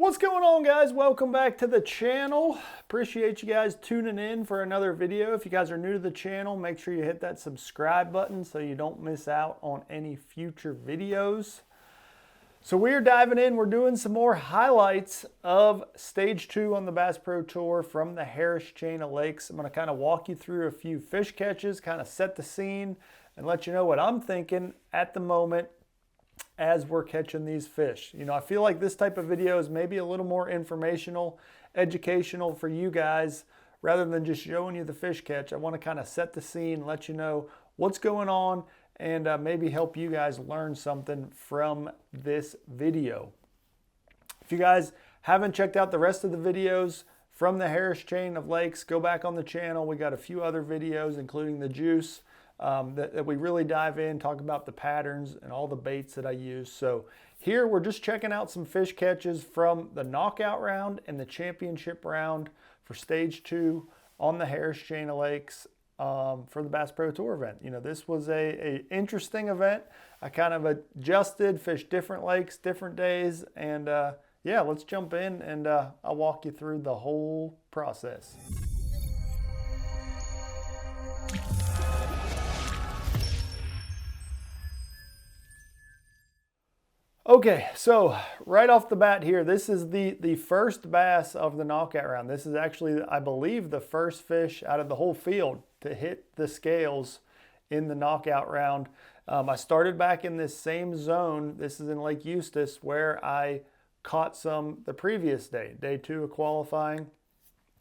What's going on, guys? Welcome back to the channel. Appreciate you guys tuning in for another video. If you guys are new to the channel, make sure you hit that subscribe button so you don't miss out on any future videos. So we're diving in. We're doing some more highlights of stage 2 on the Bass Pro Tour from the Harris chain of lakes. I'm going to kind of walk you through a few fish catches, kind of set the scene, and let you know what I'm thinking at the moment as we're catching these fish. You know, I feel like this type of video is maybe a little more informational, educational for you guys rather than just showing you the fish catch. I want to kind of set the scene, let you know what's going on, and maybe help you guys learn something from this video. If you guys haven't checked out the rest of the videos from the Harris chain of lakes, go back on the channel. We got a few other videos, including the juice, that we really dive in, talk about the patterns and all the baits that I use. So here we're just checking out some fish catches from the knockout round and the championship round for stage 2 on the Harris chain of lakes for the Bass Pro Tour event. You know, this was a interesting event. I kind of adjusted, fished different lakes, different days, and yeah, let's jump in and I'll walk you through the whole process. Okay, so right off the bat here, this is the first bass of the knockout round. This is actually, I believe, the first fish out of the whole field to hit the scales in the knockout round. I started back in this same zone. This is in Lake Eustis where I caught some the previous day, day 2 of qualifying.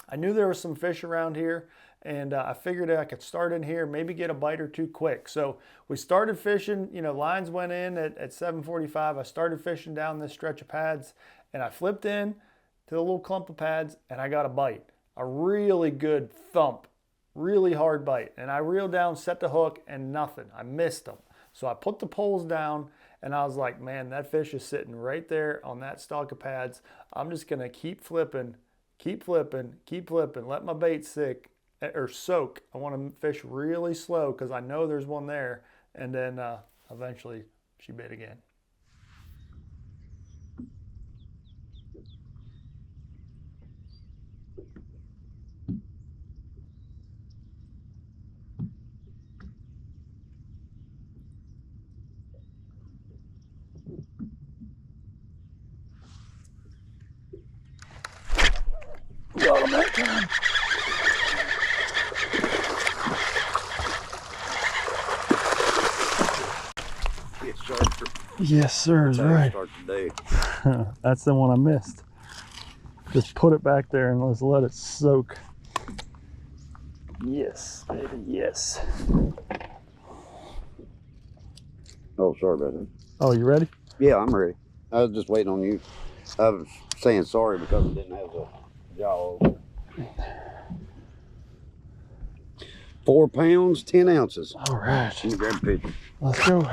I knew there was some fish around here, and I figured I could start in here, maybe get a bite or two quick. So we started fishing, you know, lines went in at 7:45. I started fishing down this stretch of pads, and I flipped in to the little clump of pads, and I got a bite. A really good thump, really hard bite. And I reeled down, set the hook, and nothing. I missed them. So I put the poles down, and I was like, man, that fish is sitting right there on that stalk of pads. I'm just going to keep flipping, keep flipping, keep flipping, let my bait soak. I want to fish really slow because I know there's one there, and then eventually she bit again. Got him that time. Yes, sir, is right. That's the one I missed. Just put it back there and let's let it soak. Yes, baby, yes. Oh, sorry about that. Oh, you ready? Yeah, I'm ready. I was just waiting on you. I was saying sorry because I didn't have the jaw open. 4 pounds, 10 ounces. All right. Let me grab a picture. Let's go.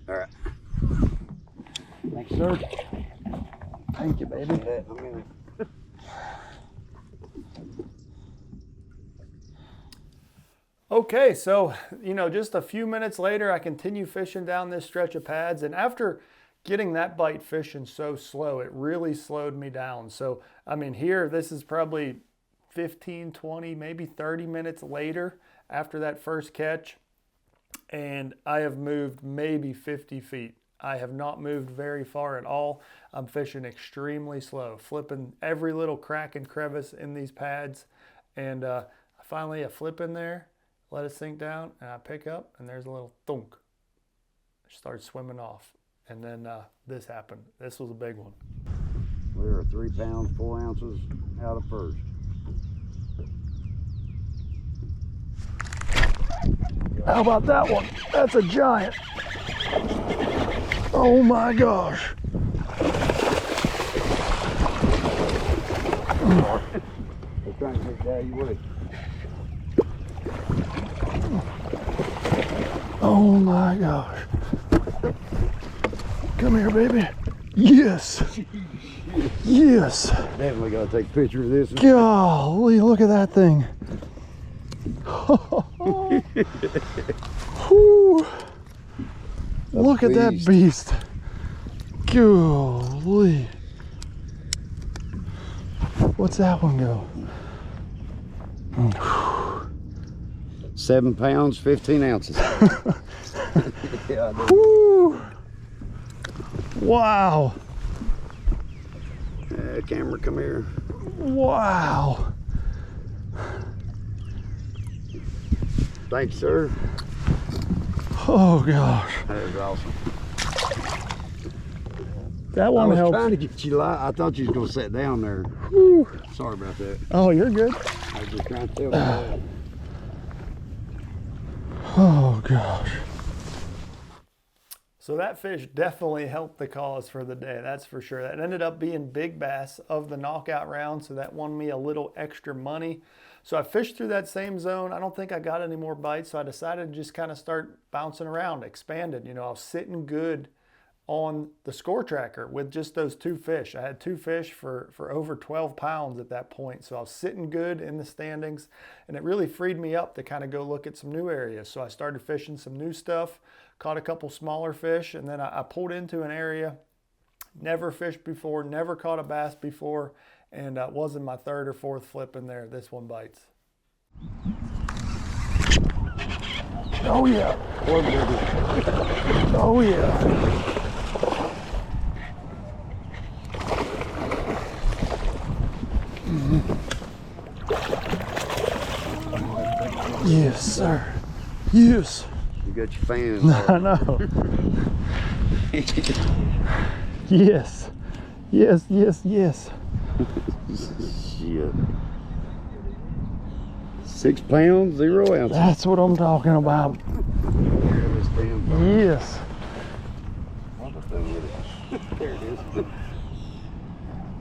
All right. Thank you, sir. Thank you, baby. Okay, so, you know, just a few minutes later, I continue fishing down this stretch of pads, and after getting that bite fishing so slow, it really slowed me down. So, I mean, here, this is probably 15, 20, maybe 30 minutes later after that first catch, and I have moved maybe 50 feet. I have not moved very far at all. I'm fishing extremely slow, flipping every little crack and crevice in these pads, and finally I flip in there, let it sink down, and I pick up, and there's a little thunk. It starts swimming off, and then this happened. This was a big one. We were 3 pounds, 4 ounces out of first. How about that one? That's a giant. Oh my gosh. We're trying to get down your way. Oh my gosh. Come here, baby. Yes. Yes. Definitely got to take a picture of this. Golly, look at that thing. Whew. Look at that beast. Golly. What's that one go? 7 pounds, 15 ounces. Yeah, Whew. Wow. Camera, come here. Wow. Thanks, sir. Oh gosh. That was awesome. That one I was helped. trying to get you live. I thought you was gonna sit down there. Whew. Sorry about that. Oh, you're good. I was just trying to tell you that. Oh gosh. So that fish definitely helped the cause for the day, that's for sure. That ended up being big bass of the knockout round, so that won me a little extra money. So I fished through that same zone. I don't think I got any more bites, so I decided to just kind of start bouncing around, expanded. You know, I was sitting good on the score tracker with just those 2 fish. I had 2 fish for over 12 pounds at that point. So I was sitting good in the standings, and it really freed me up to kind of go look at some new areas. So I started fishing some new stuff, caught a couple smaller fish, and then I pulled into an area, never fished before, never caught a bass before, and it wasn't my 3rd or 4th flip in there. This one bites. Oh yeah. Oh yeah. Yes, sir. Yes. You got your fan. I know. Yes. Yes, yes, yes. Shit. 6 pounds, 0 ounces. That's what I'm talking about. Yes. There it is.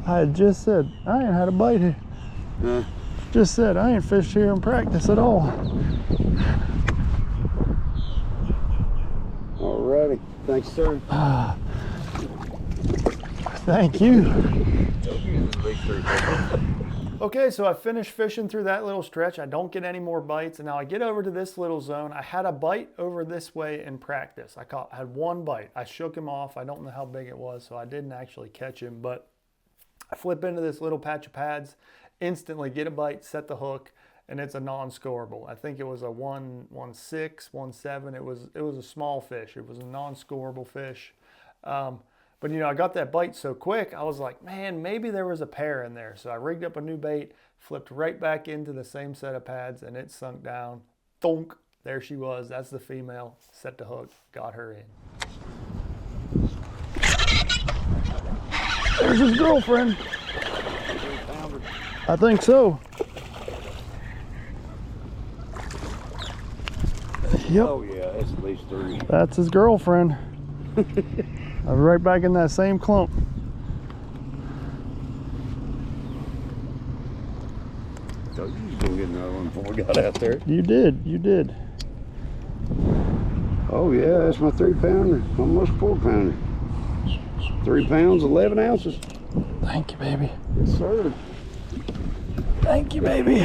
I had just said, I ain't had a bite here. Just said, I ain't fished here in practice at all. Alrighty. Thanks, sir. Thank you. Okay, so I finished fishing through that little stretch. I don't get any more bites, and now I get over to this little zone. I had a bite over this way in practice. I had 1 bite. I shook him off. I don't know how big it was, so I didn't actually catch him, but I flip into this little patch of pads, instantly get a bite, set the hook, and it's a non-scoreable. I think it was a 1.6, 1.7. It was a small fish. It was a non-scoreable fish. But you know, I got that bite so quick, I was like, man, maybe there was a pair in there. So I rigged up a new bait, flipped right back into the same set of pads, and it sunk down. Thunk, there she was. That's the female. Set the hook, got her in. There's his girlfriend. I think so. Yep. Oh yeah, that's at least 3. That's his girlfriend. I was right back in that same clump. So you was gonna get another one before we got out there. You did, you did. Oh yeah, that's my 3 pounder, almost 4 pounder. 3 pounds, 11 ounces. Thank you, baby. Yes, sir. Thank you, baby.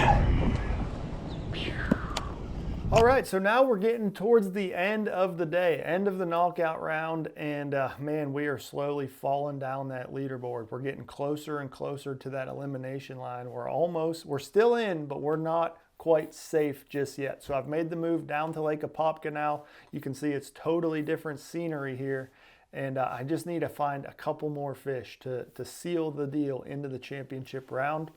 All right, so now we're getting towards the end of the day, end of the knockout round, and man, we are slowly falling down that leaderboard. We're getting closer and closer to that elimination line. We're still in, but we're not quite safe just yet. So I've made the move down to Lake Apopka now. You can see it's totally different scenery here, and I just need to find a couple more fish to seal the deal into the championship round.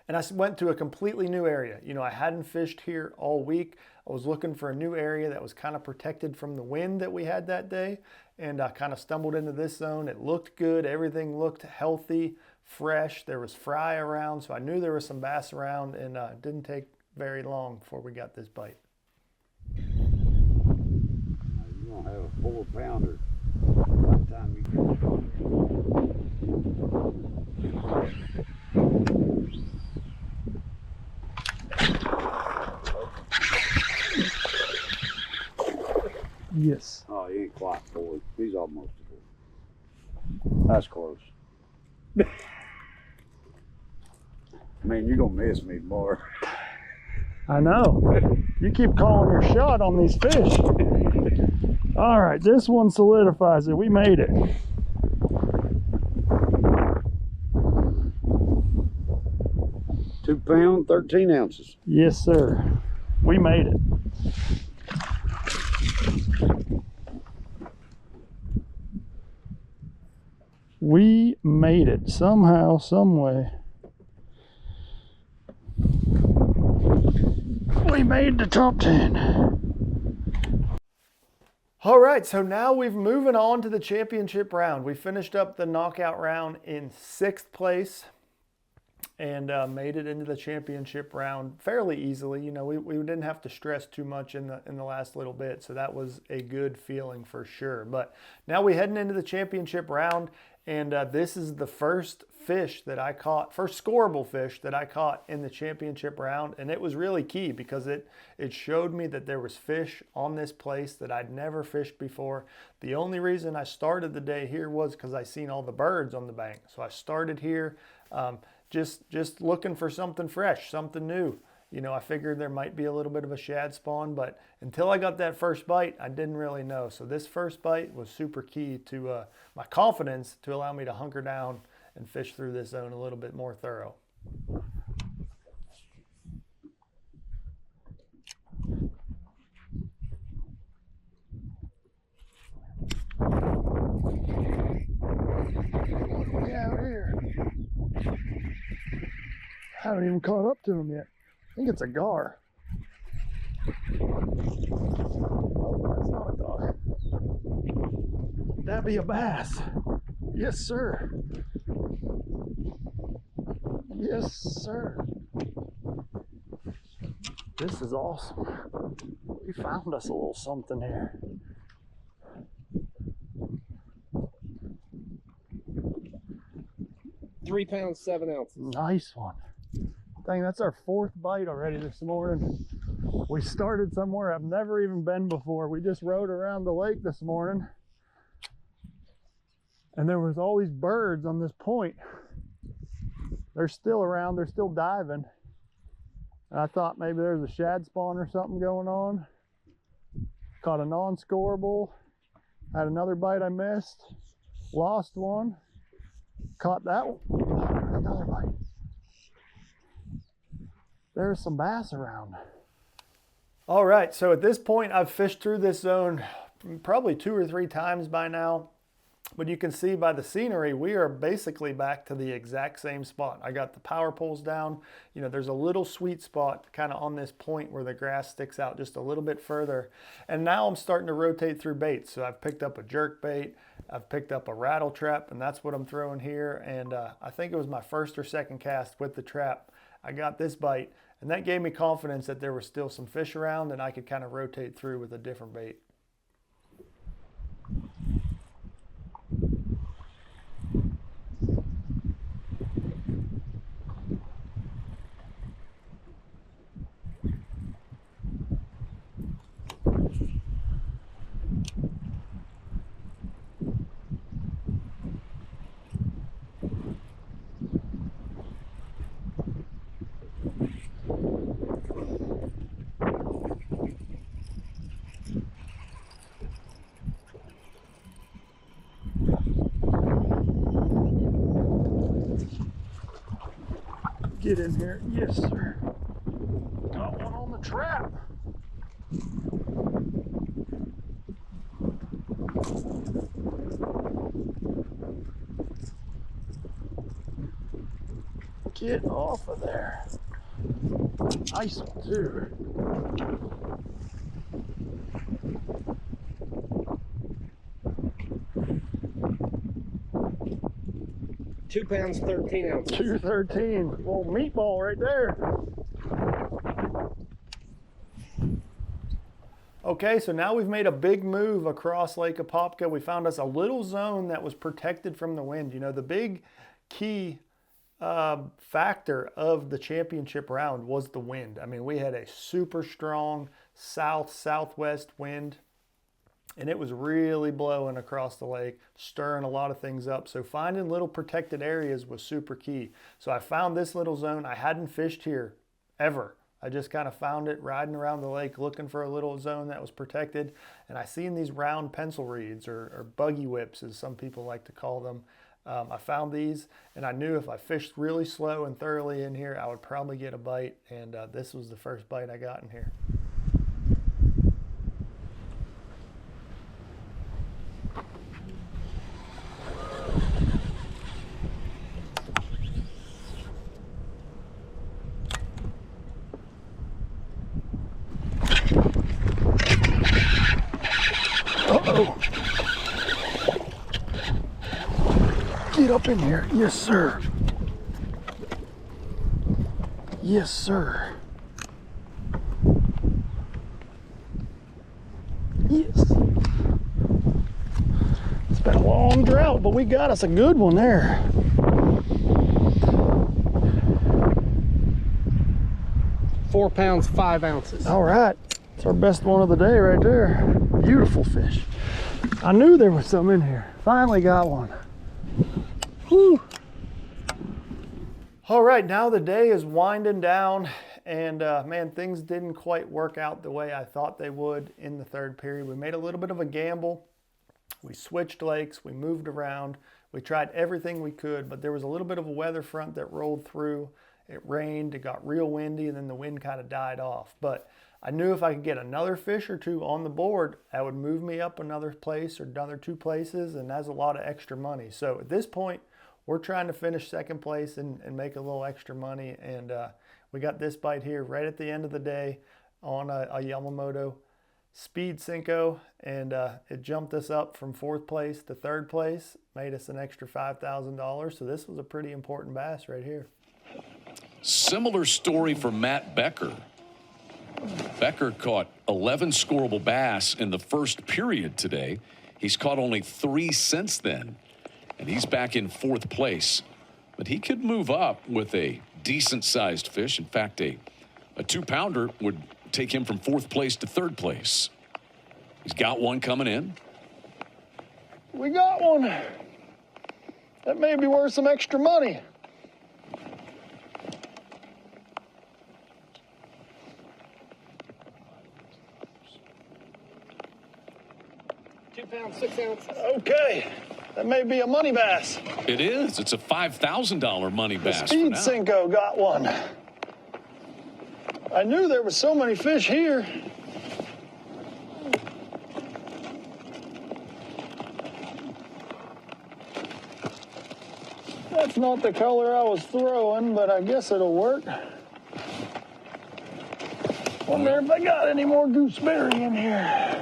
And I went to a completely new area. You know, I hadn't fished here all week. I was looking for a new area that was kind of protected from the wind that we had that day. And I kind of stumbled into this zone. It looked good. Everything looked healthy, fresh. There was fry around, so I knew there was some bass around, and it didn't take very long before we got this bite. You're gonna have a 4 pounder by the time you Yes. Oh, he ain't quite 4. He's almost 4. That's close. Man, you're gonna miss me more. I know. You keep calling your shot on these fish. All right, this one solidifies it. We made it. £2, 13 ounces. Yes, sir. We made it. We made it somehow, some way. We made the top 10. All right, so now we've moving on to the championship round. We finished up the knockout round in 6th place and made it into the championship round fairly easily. You know, we didn't have to stress too much in the last little bit, so that was a good feeling for sure. But now we're heading into the championship round, and this is the first fish that I caught, first scoreable fish that I caught in the championship round, and it was really key because it showed me that there was fish on this place that I'd never fished before. The only reason I started the day here was because I seen all the birds on the bank, so I started here. Just looking for something fresh, something new. You know, I figured there might be a little bit of a shad spawn, but until I got that first bite, I didn't really know. So this first bite was super key to my confidence to allow me to hunker down and fish through this zone a little bit more thorough. Way out here. I haven't even caught up to him yet. I think it's a gar. Oh, that's not a gar. That'd be a bass. Yes, sir. Yes, sir. This is awesome. We found us a little something here. £3, 7 ounces. Nice one. Dang, that's our 4th bite already this morning. We started somewhere I've never even been before. We just rode around the lake this morning, and there was all these birds on this point. They're still around, they're still diving. And I thought maybe there's a shad spawn or something going on. Caught a non-scoreable. Had another bite I missed. Lost one. Caught that one. Another bite. There's some bass around. All right, so at this point I've fished through this zone probably 2 or 3 times by now. But you can see by the scenery, we are basically back to the exact same spot. I got the power poles down. You know, there's a little sweet spot kind of on this point where the grass sticks out just a little bit further. And now I'm starting to rotate through baits. So I've picked up a jerk bait. I've picked up a rattle trap, and that's what I'm throwing here. And I think it was my 1st or 2nd cast with the trap. I got this bite, and that gave me confidence that there were still some fish around and I could kind of rotate through with a different bait. Get in here. Yes, sir. Got one on the trap. Get off of there. Nice one, too. £2, 13 ounces. 213. Little meatball right there. Okay, so now we've made a big move across Lake Apopka. We found us a little zone that was protected from the wind. You know, the big key factor of the championship round was the wind. I mean, we had a super strong southwest wind, and it was really blowing across the lake, stirring a lot of things up. So finding little protected areas was super key. So I found this little zone. I hadn't fished here ever I just kind of found it riding around the lake looking for a little zone that was protected, and I seen these round pencil reeds, or buggy whips as some people like to call them. I found these, and I knew if I fished really slow and thoroughly in here, I would probably get a bite, and this was the first bite I got in here. Uh-oh. Get up in here. Yes, sir. Yes, sir. Yes. It's been a long drought, but we got us a good one there. £4, 5 ounces. All right. It's our best one of the day right there. Beautiful fish. I knew there was some in here. Finally got one. Whew. All right, now the day is winding down, and man, things didn't quite work out the way I thought they would in the third period. We made a little bit of a gamble. We switched lakes, we moved around, we tried everything we could, but there was a little bit of a weather front that rolled through. It rained, it got real windy, and then the wind kind of died off. But I knew if I could get another fish or two on the board, that would move me up another place or another 2 places, and that's a lot of extra money. So at this point, we're trying to finish second place and make a little extra money. And we got this bite here right at the end of the day on a Yamamoto Speed Cinco, and it jumped us up from 4th place to 3rd place, made us an extra $5,000. So this was a pretty important bass right here. Similar story for Matt Becker. Becker caught 11 scoreable bass in the first period today. He's caught only 3 since then, and he's back in 4th place. But he could move up with a decent-sized fish. In fact, a 2-pounder would take him from 4th place to 3rd place. He's got one coming in. We got one. That may be worth some extra money. £2, 6 ounces. Okay, that may be a money bass. It is. It's a $5,000 money bass. The Speed Cinco got one. I knew there was so many fish here. That's not the color I was throwing, but I guess it'll work. Wonder if I got any more gooseberry in here.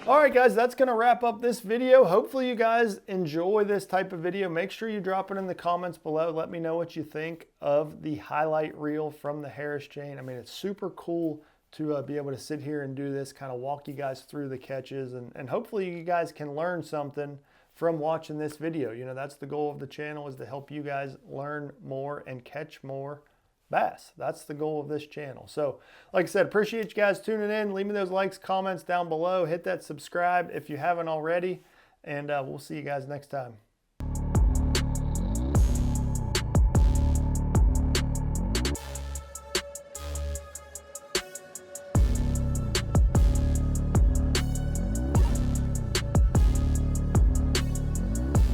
All right, guys, that's going to wrap up this video. Hopefully you guys enjoy this type of video. Make sure you drop it in the comments below. Let me know what you think of the highlight reel from the Harris chain. I mean, it's super cool to be able to sit here and do this, kind of walk you guys through the catches, and hopefully you guys can learn something from watching this video. You know, that's the goal of the channel, is to help you guys learn more and catch more bass. That's the goal of this channel. So like I said, appreciate you guys tuning in. Leave me those likes, comments down below. Hit that subscribe if you haven't already, and we'll see you guys next time.